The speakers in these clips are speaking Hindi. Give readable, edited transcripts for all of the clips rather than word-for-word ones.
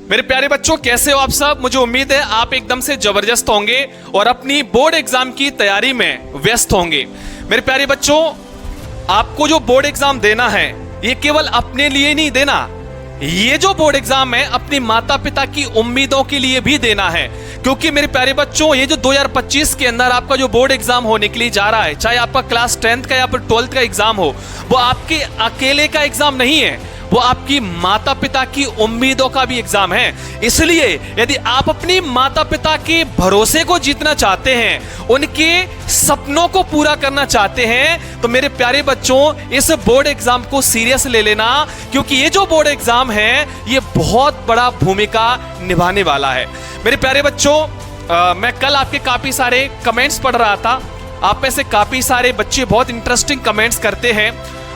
मेरे प्यारे बच्चों, कैसे हो आप सब? मुझे उम्मीद है आप एकदम से जबरदस्त होंगे और अपनी बोर्ड एग्जाम की तैयारी में व्यस्त होंगे। मेरे प्यारे बच्चों, आपको जो बोर्ड एग्जाम देना है ये केवल अपने लिए नहीं देना, ये जो बोर्ड एग्जाम है अपनी माता पिता की उम्मीदों के लिए भी देना है। क्योंकि मेरे प्यारे बच्चों, ये जो 2025 के अंदर आपका जो बोर्ड एग्जाम होने के लिए जा रहा है, चाहे आपका क्लास 10th का या फिर 12th का एग्जाम हो, वो आपके अकेले का एग्जाम नहीं है, वो आपकी माता पिता की उम्मीदों का भी एग्जाम है। इसलिए यदि आप अपनी माता पिता के भरोसे को जीतना चाहते हैं, उनके सपनों को पूरा करना चाहते हैं, तो मेरे प्यारे बच्चों इस बोर्ड एग्जाम को सीरियस ले लेना। क्योंकि ये जो बोर्ड एग्जाम है ये बहुत बड़ा भूमिका निभाने वाला है। मेरे प्यारे बच्चों, मैं कल आपके काफी सारे कमेंट्स पढ़ रहा था। आप में से काफी सारे बच्चे बहुत इंटरेस्टिंग कमेंट्स करते हैं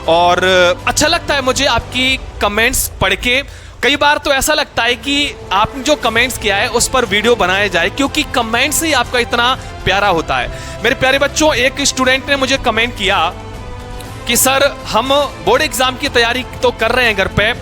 और अच्छा लगता है मुझे आपकी कमेंट्स पढ़ के। कई बार तो ऐसा लगता है कि आपने जो कमेंट्स किया है उस पर वीडियो बनाया जाए, क्योंकि कमेंट्स ही आपका इतना प्यारा होता है। मेरे प्यारे बच्चों, एक स्टूडेंट ने मुझे कमेंट किया कि सर हम बोर्ड एग्जाम की तैयारी तो कर रहे हैं, घर पे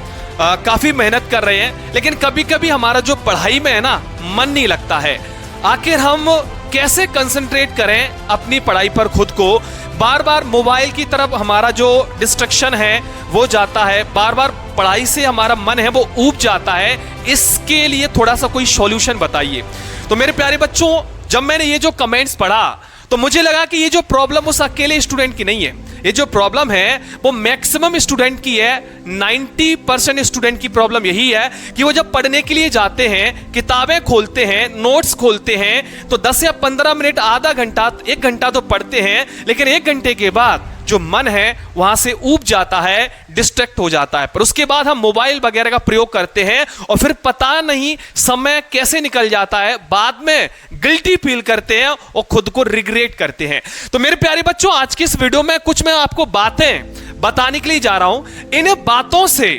काफी मेहनत कर रहे हैं, लेकिन कभी कभी हमारा जो पढ़ाई में है ना मन नहीं लगता है। आखिर हम कैसे कंसंट्रेट करें अपनी पढ़ाई पर खुद को? बार बार मोबाइल की तरफ हमारा जो डिस्ट्रक्शन है वो जाता है, बार बार पढ़ाई से हमारा मन है वो ऊब जाता है। इसके लिए थोड़ा सा कोई सॉल्यूशन बताइए। तो मेरे प्यारे बच्चों, जब मैंने ये जो कमेंट्स पढ़ा तो मुझे लगा कि ये जो प्रॉब्लम उस अकेले स्टूडेंट की नहीं है, ये जो प्रॉब्लम है वो मैक्सिमम स्टूडेंट की है। 90% स्टूडेंट की प्रॉब्लम यही है कि वो जब पढ़ने के लिए जाते हैं, किताबें खोलते हैं, नोट्स खोलते हैं, तो 10 या 15 मिनट, आधा घंटा, 1 घंटा तो पढ़ते हैं, लेकिन 1 घंटे के बाद जो मन है वहां से ऊब जाता है, डिस्ट्रैक्ट हो जाता है। पर उसके बाद हम मोबाइल वगैरह का प्रयोग करते हैं और फिर पता नहीं समय कैसे निकल जाता है, बाद में गिल्टी फील करते हैं और खुद को रिग्रेट करते हैं। तो मेरे प्यारे बच्चों, आज की इस वीडियो में कुछ मैं आपको बातें बताने के लिए जा रहा हूं। इन बातों से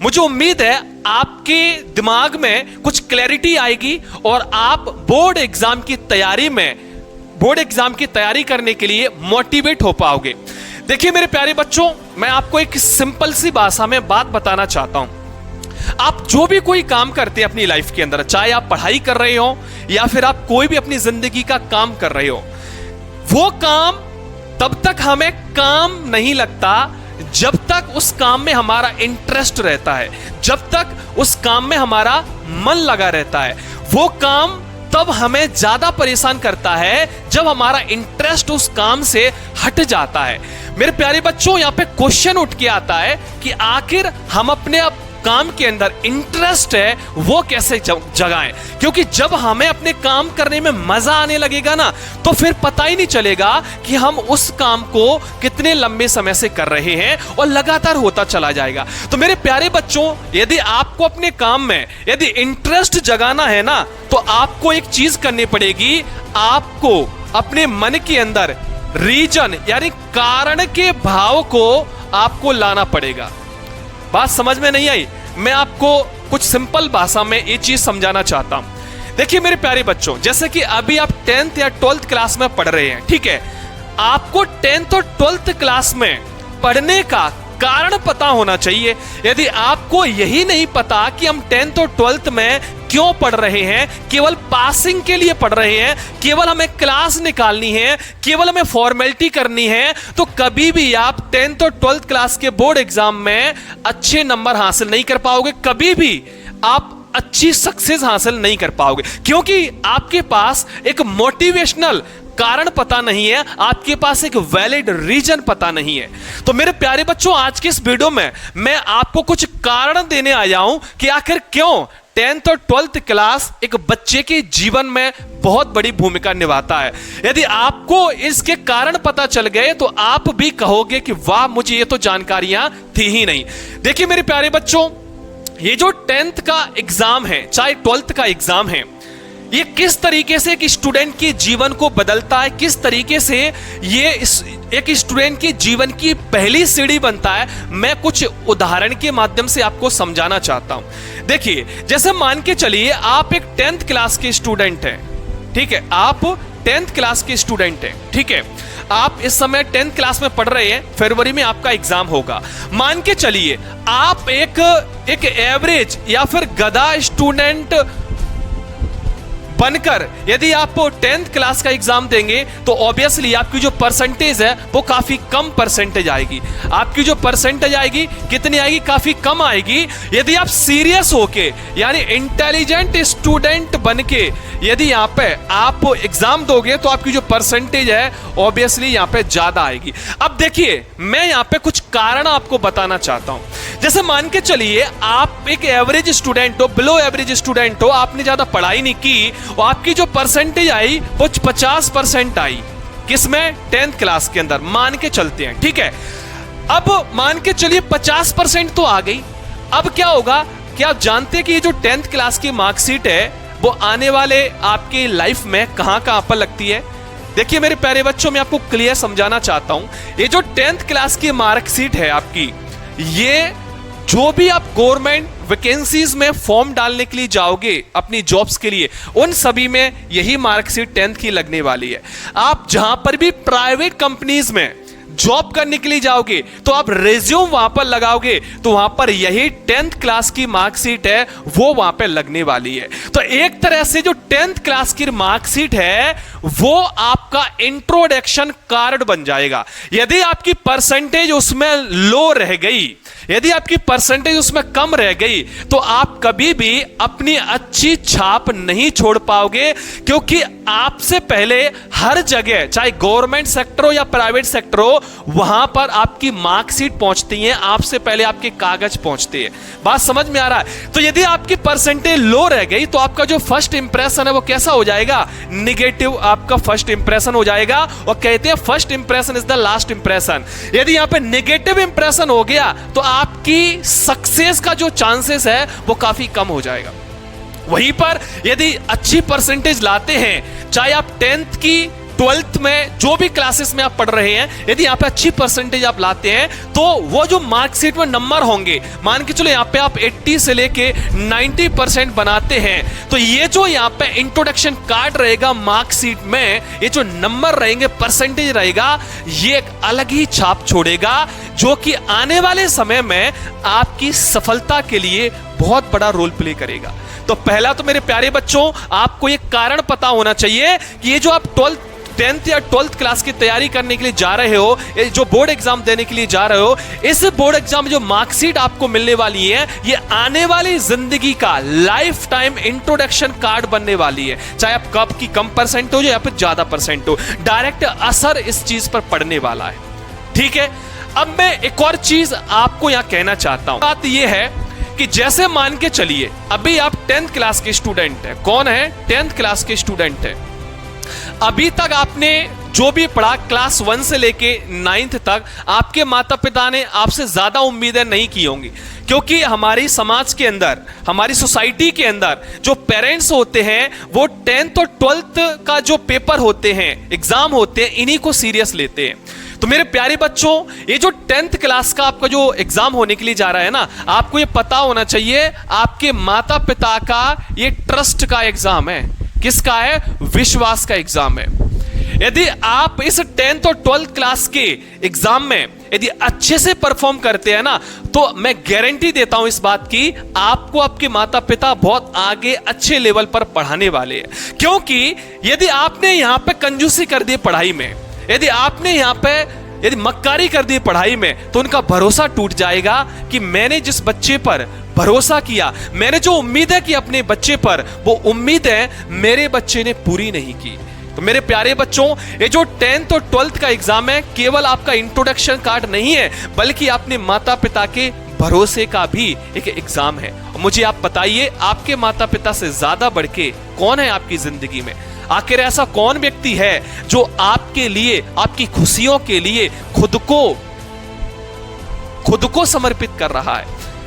मुझे उम्मीद है आपके दिमाग में कुछ क्लैरिटी आएगी और आप बोर्ड एग्जाम की तैयारी करने के लिए मोटिवेट हो पाओगे। देखिए मेरे प्यारे बच्चों, मैं आपको एक सिंपल सी भाषा में बात बताना चाहता हूं। आप जो भी कोई काम करते हैं अपनी लाइफ के अंदर, चाहे आप पढ़ाई कर रहे हो या फिर आप कोई भी अपनी जिंदगी का काम कर रहे हो, वो काम तब तक हमें काम नहीं लगता जब तक उस काम में हमारा इंटरेस्ट रहता है, जब तक उस काम में हमारा मन लगा रहता है। वो काम तब हमें ज्यादा परेशान करता है जब हमारा इंटरेस्ट उस काम से हट जाता है। मेरे प्यारे बच्चों, यहां पे क्वेश्चन उठ के आता है कि आखिर हम अपने काम के अंदर इंटरेस्ट है वो कैसे जगाएं? क्योंकि जब हमें अपने काम करने में मजा आने लगेगा ना, तो फिर पता ही नहीं चलेगा कि हम उस काम को कितने लंबे समय से कर रहे हैं और लगातार होता चला जाएगा। तो मेरे प्यारे बच्चों, यदि आपको अपने काम में यदि इंटरेस्ट जगाना है ना, तो आपको एक चीज करनी पड़ेगी। आपको अपने मन के अंदर रीजन यानी कारण के भाव को आपको लाना पड़ेगा। बात समझ में नहीं आई? मैं आपको कुछ सिंपल भाषा में ये चीज समझाना चाहता हूं। देखिए मेरे प्यारे बच्चों, जैसे कि अभी आप 10th या 12th क्लास में पढ़ रहे हैं, ठीक है? आपको 10th और 12th क्लास में पढ़ने का कारण पता होना चाहिए। यदि आपको यही नहीं पता कि हम 10th और 12th में क्यों पढ़ रहे हैं, केवल पासिंग के लिए पढ़ रहे हैं, केवल हमें क्लास निकालनी है, केवल हमें फॉर्मेलिटी करनी है, तो कभी भी आप 10th और 12th क्लास के बोर्ड एग्जाम में अच्छे नंबर हासिल नहीं कर पाओगे। कभी भी आप अच्छी सक्सेस हासिल नहीं कर पाओगे, क्योंकि आपके पास एक मोटिवेशनल कारण पता नहीं है, आपके पास एक वैलिड रीजन पता नहीं है। तो मेरे प्यारे बच्चों, आज के इस वीडियो में मैं आपको कुछ कारण देने आया हूं कि आखिर क्यों 10th और 12th क्लास एक बच्चे के जीवन में बहुत बड़ी भूमिका निभाता है। यदि आपको इसके कारण पता चल गए तो आप भी कहोगे कि वाह, मुझे ये तो जानकारियां थी ही नहीं। देखिए मेरे प्यारे बच्चों, ये जो 10th का एग्जाम है, चाहे 12th का एग्जाम है, ये किस तरीके से एक स्टूडेंट के जीवन को बदलता है, किस तरीके से ये एक स्टूडेंट के जीवन की पहली सीढ़ी बनता है, मैं कुछ उदाहरण के माध्यम से आपको समझाना चाहता हूं। देखिए, जैसे मान के चलिए आप एक 10th क्लास के स्टूडेंट हैं, ठीक है? आप 10th क्लास के स्टूडेंट हैं, ठीक है? आप इस समय 10th क्लास में पढ़ रहे हैं, फरवरी में आपका एग्जाम होगा। मान के चलिए आप एक एवरेज या फिर गधा स्टूडेंट बनकर यदि आप 10th क्लास का एग्जाम देंगे तो ऑब्वियसली आपकी जो परसेंटेज है वो काफी कम परसेंटेज आएगी। आपकी जो परसेंटेज आएगी कितनी आएगी? काफी कम आएगी। यदि आप सीरियस होके यानी इंटेलिजेंट स्टूडेंट बनके यदि यहाँ पे आप एग्जाम दोगे तो आपकी जो परसेंटेज है ऑब्वियसली यहाँ पे ज्यादा आएगी। अब देखिए मैं यहाँ पे कुछ कारण आपको बताना चाहता हूं। जैसे मान के चलिए आप एक एवरेज स्टूडेंट हो, बिलो एवरेज स्टूडेंट हो, आपने ज्यादा पढ़ाई नहीं की और आपकी जो परसेंटेज आई वो 50% आई। किसमें? 10th क्लास के अंदर मान के चलते हैं, ठीक है। अब मान के चलिए 50% तो आ गई। अब क्या होगा? क्या आप जानते हैं कि ये जो 10th क्लास की मार्कशीट है वो आने वाले आपकी लाइफ में कहां पर लगती है? देखिए मेरे प्यारे बच्चों, मैं आपको क्लियर समझाना चाहता हूं। ये जो 10th क्लास की मार्कशीट है आपकी, ये जो भी आप गवर्नमेंट वैकेंसीज में फॉर्म डालने के लिए जाओगे अपनी जॉब्स के लिए, उन सभी में यही मार्कशीट 10th की लगने वाली है। आप जहां पर भी प्राइवेट कंपनीज में जॉब करने के लिए जाओगे तो आप रेज्यूम वहां पर लगाओगे तो वहां पर यही 10th क्लास की मार्कशीट है वो वहां पर लगने वाली है। तो एक तरह से जो 10th क्लास की मार्कशीट है वो आपका इंट्रोडक्शन कार्ड बन जाएगा। यदि आपकी परसेंटेज उसमें लो रह गई, यदि आपकी परसेंटेज उसमें कम रह गई तो आप कभी भी अपनी अच्छी छाप नहीं छोड़ पाओगे, क्योंकि आपसे पहले हर जगह चाहे गवर्नमेंट सेक्टर हो या प्राइवेट सेक्टर हो वहां पर आपकी मार्कशीट पहुंचती है, आपसे पहले आपके कागज पहुंचते हैं। बात समझ में आ रहा है? तो यदि आपकी परसेंटेज लो रह गई तो आपका जो फर्स्ट इंप्रेशन है वो कैसा हो जाएगा? निगेटिव आपका फर्स्ट इंप्रेशन हो जाएगा। और कहते हैं first impression is the last impression. यदि यहां पे नेगेटिव इंप्रेशन हो गया तो आपकी सक्सेस का जो चांसेस है वो काफी कम हो जाएगा। वहीं पर यदि अच्छी परसेंटेज लाते हैं, चाहे आप 10th की 12th में जो भी क्लासेस में आप पढ़ रहे हैं, यदि यहाँ पे अच्छी परसेंटेज आप लाते हैं तो वो जो मार्कशीट में नंबर होंगे, मान के चलो यहाँ पे आप 80 से लेके 90% बनाते हैं, तो ये जो यहाँ पे इंट्रोडक्शन कार्ड रहेगा मार्कशीट में, ये जो नंबर रहेंगे, परसेंटेज रहेगा, ये एक अलग ही छाप छोड़ेगा जो कि आने वाले समय में आपकी सफलता के लिए बहुत बड़ा रोल प्ले करेगा। तो पहला तो मेरे प्यारे बच्चों आपको ये कारण पता होना चाहिए कि ये जो आप 10th या 12th क्लास की तैयारी करने के लिए जा रहे हो, जो बोर्ड एग्जाम देने के लिए जा रहे हो, इस बोर्ड एग्जाम में जो मार्कशीट आपको मिलने वाली है ये आने वाली जिंदगी का लाइफ टाइम इंट्रोडक्शन कार्ड बनने वाली है। चाहे आप कब की कम परसेंट हो या फिर ज्यादा परसेंट हो, डायरेक्ट असर इस चीज पर पड़ने वाला है। ठीक है, अब मैं एक और चीज आपको यहां कहना चाहता हूं। बात यह है कि जैसे मान के चलिए अभी आप 10th क्लास के स्टूडेंट हैं। कौन है? 10th क्लास के स्टूडेंट है। अभी तक आपने जो भी पढ़ा क्लास 1 से लेके 9th तक, आपके माता पिता ने आपसे ज्यादा उम्मीदें नहीं की होंगी, क्योंकि हमारी समाज के अंदर, हमारी सोसाइटी के अंदर जो पेरेंट्स होते हैं वो 10th और 12th का जो पेपर होते हैं, एग्जाम होते हैं, इन्हीं को सीरियस लेते हैं। तो मेरे प्यारे बच्चों, ये जो 10th क्लास का आपका जो एग्जाम होने के लिए जा रहा है ना, आपको ये पता होना चाहिए आपके माता पिता का ये ट्रस्ट का एग्जाम है। किसका है? विश्वास का एग्जाम है। यदि आप इस 10th और 12th क्लास के एग्जाम में यदि अच्छे से परफॉर्म करते हैं ना, तो मैं गारंटी देता हूं इस बात की, आपको आपके माता पिता बहुत आगे अच्छे लेवल पर पढ़ाने वाले हैं। क्योंकि यदि आपने यहां पे कंजूसी कर दी पढ़ाई में, यदि आपने यहां पे यदि मक्कारी कर दी पढ़ाई में, तो उनका भरोसा टूट जाएगा कि मैंने जिस बच्चे पर भरोसा किया, मैंने जो उम्मीद है कि अपने बच्चे पर, वो उम्मीद है मेरे बच्चे ने पूरी नहीं की। तो मेरे प्यारे बच्चों, ये जो 10th और 12th का एग्जाम है केवल आपका इंट्रोडक्शन कार्ड नहीं है, बल्कि अपने माता पिता के भरोसे का भी एक एग्जाम है। और मुझे आप बताइए, आपके माता पिता से ज्यादा बढ़ के कौन है आपकी जिंदगी में? आखिर ऐसा कौन व्यक्ति है जो आपके लिए, आपकी खुशियों के लिए खुद को समर्पित कर रहा है?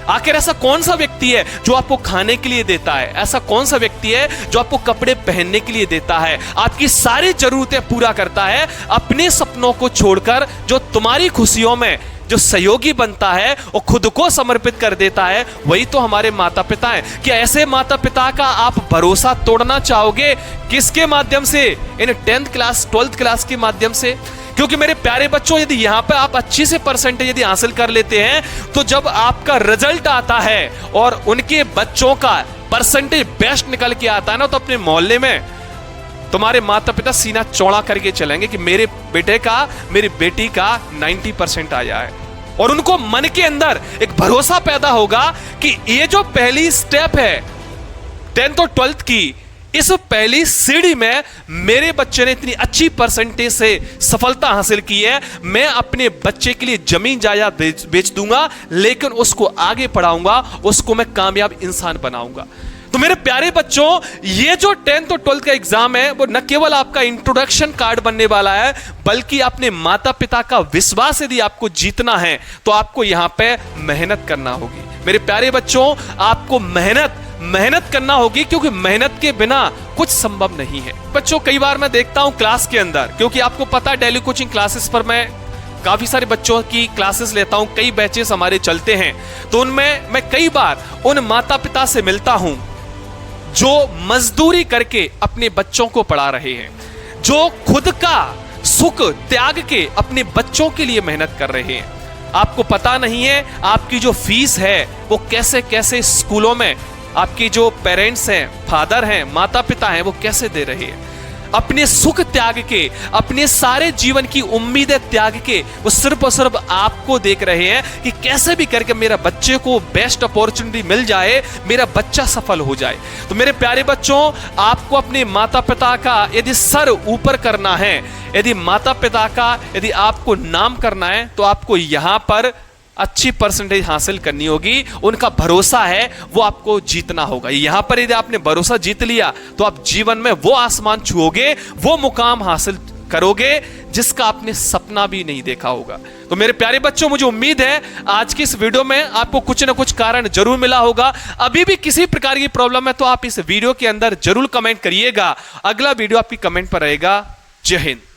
आखिर ऐसा कौन सा व्यक्ति है जो आपको खाने के लिए देता है? ऐसा कौन सा व्यक्ति है जो आपको कपड़े पहनने के लिए देता है, आपकी सारी जरूरतें पूरा करता है, अपने सपनों को छोड़कर जो तुम्हारी खुशियों में जो सहयोगी बनता है और खुद को समर्पित कर देता है, वही तो हमारे माता पिता हैं। क्या ऐसे माता पिता का आप भरोसा तोड़ना चाहोगे? किसके माध्यम से? इन 10th क्लास 12th क्लास के माध्यम से? क्योंकि मेरे प्यारे बच्चों, यदि यहां पे आप अच्छी से परसेंटेज यदि हासिल कर लेते हैं, तो जब आपका रिजल्ट आता है और उनके बच्चों का परसेंटेज बेस्ट निकल के आता है ना, तो अपने मोहल्ले में तुम्हारे माता पिता सीना चौड़ा करके चलेंगे कि मेरे बेटे का, मेरी बेटी का 90% आया है। और उनको मन के अंदर एक भरोसा पैदा होगा कि ये जो पहली स्टेप है 10th और 12th की, इस पहली सीढ़ी में मेरे बच्चे ने इतनी अच्छी परसेंटेज से सफलता हासिल की है, मैं अपने बच्चे के लिए जमीन जायदाद बेच दूंगा, लेकिन उसको आगे पढ़ाऊंगा, उसको मैं कामयाब इंसान बनाऊंगा। तो मेरे प्यारे बच्चों, ये जो 10th और 12th का एग्जाम है, वो न केवल आपका इंट्रोडक्शन कार्ड बनने वाला है, बल्कि अपने माता पिता का विश्वास यदि आपको जीतना है तो आपको यहां पे मेहनत करना होगी। मेरे प्यारे बच्चों, आपको मेहनत करना होगी, क्योंकि मेहनत के बिना कुछ संभव नहीं है। बच्चों, कई बार मैं देखता हूं क्लास के अंदर, क्योंकि आपको पता है डेली कोचिंग क्लासेस पर मैं काफी सारे बच्चों की क्लासेस लेता हूं, कई बैचेस हमारे चलते हैं, तो उनमें मैं कई बार उन माता पिता से मिलता हूं जो मजदूरी करके अपने बच्चों को पढ़ा रहे हैं, जो खुद का सुख त्याग के अपने बच्चों के लिए मेहनत कर रहे हैं। आपको पता नहीं है आपकी जो फीस है वो कैसे कैसे स्कूलों में आपकी जो पेरेंट्स हैं, फादर हैं, माता पिता हैं, वो कैसे दे रहे हैं। अपने सुख त्याग के, अपने सारे जीवन की उम्मीदें त्याग के वो सिर्फ और सिर्फ आपको देख रहे हैं कि कैसे भी करके मेरा बच्चे को बेस्ट अपॉर्चुनिटी मिल जाए, मेरा बच्चा सफल हो जाए। तो मेरे प्यारे बच्चों, आपको अपने माता पिता का यदि सर ऊपर करना है, यदि माता पिता का यदि आपको नाम करना है, तो आपको यहां पर अच्छी परसेंटेज हासिल करनी होगी। उनका भरोसा है, वो आपको जीतना होगा। यहां पर यदि आपने भरोसा जीत लिया तो आप जीवन में वो आसमान छुओगे, वो मुकाम हासिल करोगे जिसका आपने सपना भी नहीं देखा होगा। तो मेरे प्यारे बच्चों, मुझे उम्मीद है आज की इस वीडियो में आपको कुछ ना कुछ कारण जरूर मिला होगा। अभी भी किसी प्रकार की प्रॉब्लम है तो आप इस वीडियो के अंदर जरूर कमेंट करिएगा। अगला वीडियो आपकी कमेंट पर रहेगा। जय हिंद।